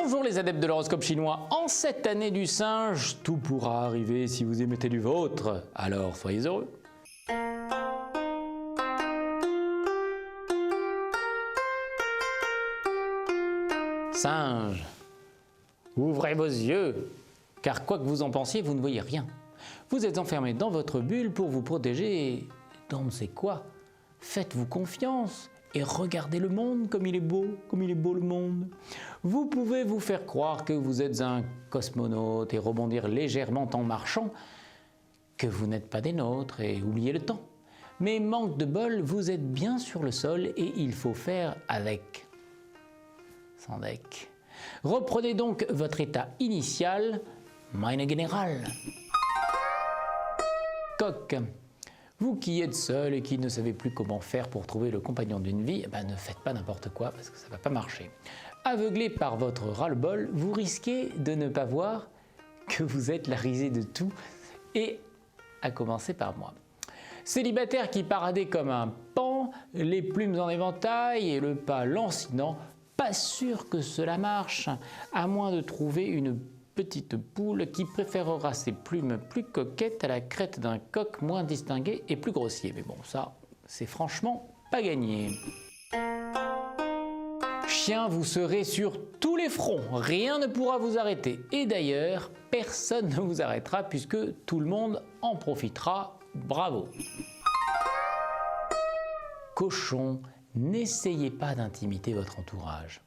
Bonjour les adeptes de l'horoscope chinois, en cette année du singe, tout pourra arriver si vous émettez du vôtre, alors soyez heureux. Singe, ouvrez vos yeux, car quoi que vous en pensiez, vous ne voyez rien. Vous êtes enfermé dans votre bulle pour vous protéger et on ne sait quoi. Faites-vous confiance et regardez le monde comme il est beau le monde. Vous pouvez vous faire croire que vous êtes un cosmonaute et rebondir légèrement en marchant, que vous n'êtes pas des nôtres et oublier le temps. Mais manque de bol, vous êtes bien sur le sol et il faut faire avec. Sans deck. Reprenez donc votre état initial, meine General. Coq. Vous qui êtes seul et qui ne savez plus comment faire pour trouver le compagnon d'une vie, ne faites pas n'importe quoi parce que ça ne va pas marcher. Aveuglé par votre ras-le-bol, vous risquez de ne pas voir que vous êtes la risée de tout, et à commencer par moi. Célibataire qui paradait comme un paon, les plumes en éventail et le pas lancinant, pas sûr que cela marche, à moins de trouver une petite poule qui préférera ses plumes plus coquettes à la crête d'un coq moins distingué et plus grossier. Mais bon, ça, c'est franchement pas gagné. Chien, vous serez sur tous les fronts, rien ne pourra vous arrêter. Et d'ailleurs, personne ne vous arrêtera puisque tout le monde en profitera. Bravo. Cochon, n'essayez pas d'intimider votre entourage.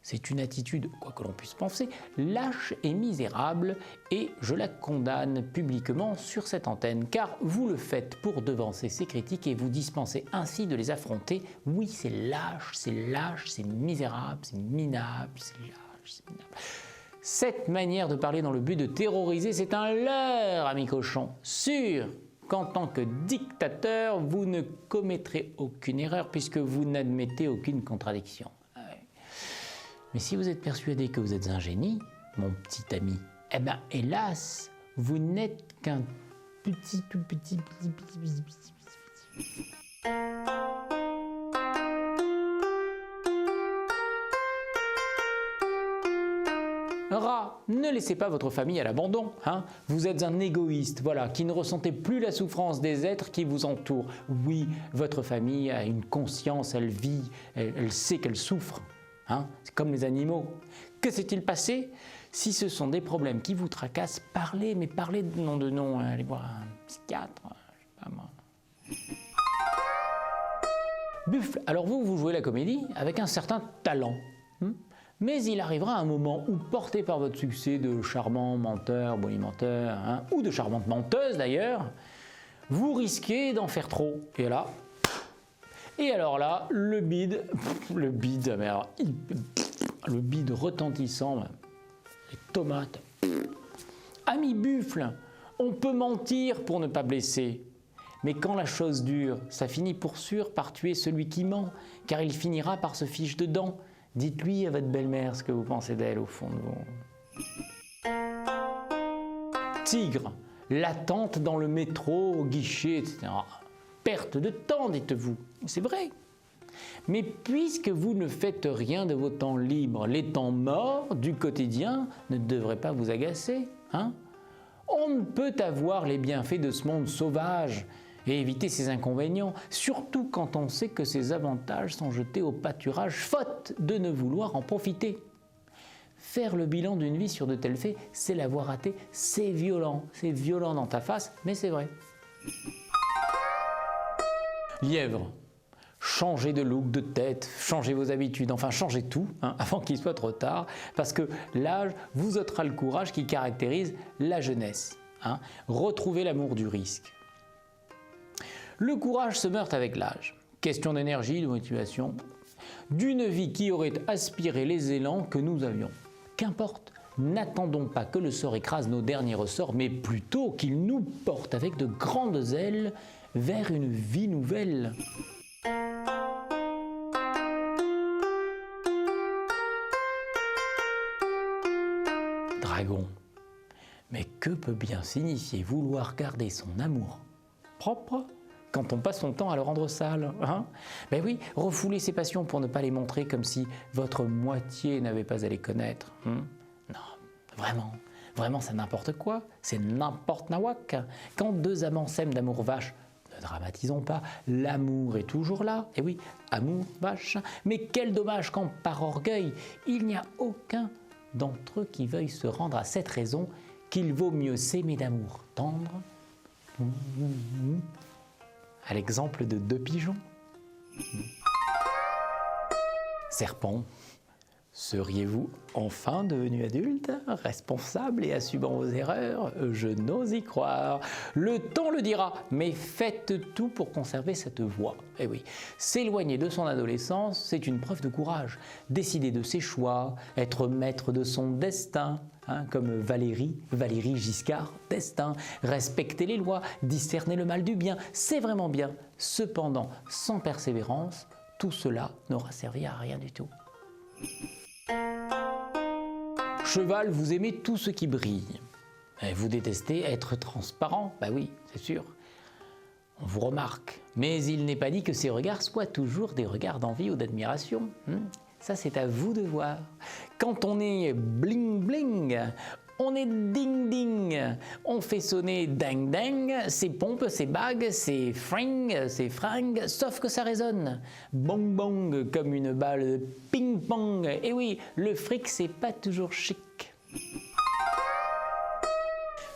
C'est une attitude, quoi que l'on puisse penser, lâche et misérable, et je la condamne publiquement sur cette antenne, car vous le faites pour devancer ces critiques et vous dispensez ainsi de les affronter. Oui, c'est lâche, c'est misérable, c'est minable, c'est lâche, c'est minable. Cette manière de parler dans le but de terroriser, c'est un leurre, ami cochon. Sûr qu'en tant que dictateur, vous ne commettrez aucune erreur puisque vous n'admettez aucune contradiction. Mais si vous êtes persuadé que vous êtes un génie, mon petit ami, hélas, vous n'êtes qu'un petit. Rat, ne laissez pas votre famille à l'abandon. Vous êtes un égoïste, voilà, qui ne ressentez plus la souffrance des êtres qui vous entourent. Oui, votre famille a une conscience, elle vit, elle sait qu'elle souffre. C'est comme les animaux. Que s'est-il passé? Si ce sont des problèmes qui vous tracassent, parlez, mais parlez de nom, allez voir un psychiatre, je sais pas moi. Buffle, alors vous jouez la comédie avec un certain talent. Mais il arrivera un moment où, porté par votre succès de charmant menteur, bonimenteur, ou de charmante menteuse d'ailleurs, vous risquez d'en faire trop. Et alors là, le bide retentissant, les tomates. Ami Buffle, on peut mentir pour ne pas blesser. Mais quand la chose dure, ça finit pour sûr par tuer celui qui ment, car il finira par se fiche dedans. Dites-lui à votre belle-mère ce que vous pensez d'elle au fond de vous. Tigre, l'attente dans le métro, au guichet, etc. Perte de temps, dites-vous. C'est vrai. Mais puisque vous ne faites rien de vos temps libres, les temps morts du quotidien ne devraient pas vous agacer. On ne peut avoir les bienfaits de ce monde sauvage et éviter ses inconvénients, surtout quand on sait que ses avantages sont jetés au pâturage, faute de ne vouloir en profiter. Faire le bilan d'une vie sur de tels faits, c'est l'avoir raté, c'est violent dans ta face, mais c'est vrai. Lièvre, changez de look, de tête, changez vos habitudes, enfin changez tout avant qu'il soit trop tard, parce que l'âge vous ôtera le courage qui caractérise la jeunesse. Retrouvez l'amour du risque. Le courage se meurt avec l'âge. Question d'énergie, de motivation, d'une vie qui aurait aspiré les élans que nous avions. Qu'importe, n'attendons pas que le sort écrase nos derniers ressorts, mais plutôt qu'il nous porte avec de grandes ailes vers une vie nouvelle. Dragon, mais que peut bien signifier vouloir garder son amour propre quand on passe son temps à le rendre sale. Hein? Ben oui, refouler ses passions pour ne pas les montrer comme si votre moitié n'avait pas à les connaître. Non, vraiment c'est n'importe quoi, c'est n'importe nawak. Quand deux amants s'aiment d'amour vache, ne dramatisons pas, l'amour est toujours là. Et oui, amour vache. Mais quel dommage quand par orgueil, il n'y a aucun d'entre eux qui veuille se rendre à cette raison qu'il vaut mieux s'aimer d'amour tendre, à l'exemple de deux pigeons. Serpent, seriez-vous enfin devenu adulte, responsable et assumant vos erreurs? Je n'ose y croire. Le temps le dira, mais faites tout pour conserver cette voie. Eh oui, s'éloigner de son adolescence, c'est une preuve de courage. Décider de ses choix, être maître de son destin, comme Valéry Giscard d'Estaing. Respecter les lois, discerner le mal du bien, c'est vraiment bien. Cependant, sans persévérance, tout cela n'aura servi à rien du tout. Cheval, vous aimez tout ce qui brille. Vous détestez être transparent, bah oui, c'est sûr. On vous remarque, mais il n'est pas dit que ces regards soient toujours des regards d'envie ou d'admiration. Ça, c'est à vous de voir. Quand on est bling bling, on est ding ding. On fait sonner ding ding, ses pompes, ses bagues, ses fringues, sauf que ça résonne. Bong bong, comme une balle de ping pong. Et oui, le fric, c'est pas toujours chic.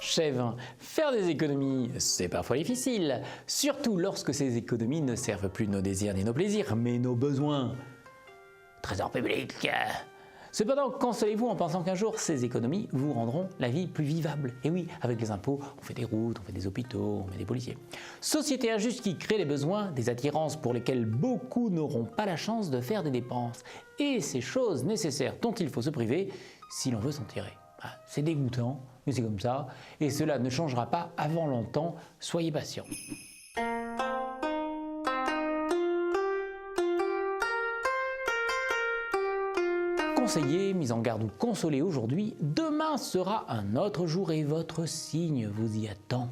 Chèvre, faire des économies, c'est parfois difficile, surtout lorsque ces économies ne servent plus nos désirs ni nos plaisirs, mais nos besoins. Trésor public. Cependant, consolez-vous en pensant qu'un jour, ces économies vous rendront la vie plus vivable. Et oui, avec les impôts, on fait des routes, on fait des hôpitaux, on met des policiers. Société injuste qui crée les besoins, des attirances pour lesquelles beaucoup n'auront pas la chance de faire des dépenses. Et ces choses nécessaires dont il faut se priver si l'on veut s'en tirer. C'est dégoûtant, mais c'est comme ça. Et cela ne changera pas avant longtemps. Soyez patients. Conseiller, mis en garde ou consolé aujourd'hui, demain sera un autre jour et votre signe vous y attend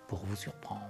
pour vous surprendre.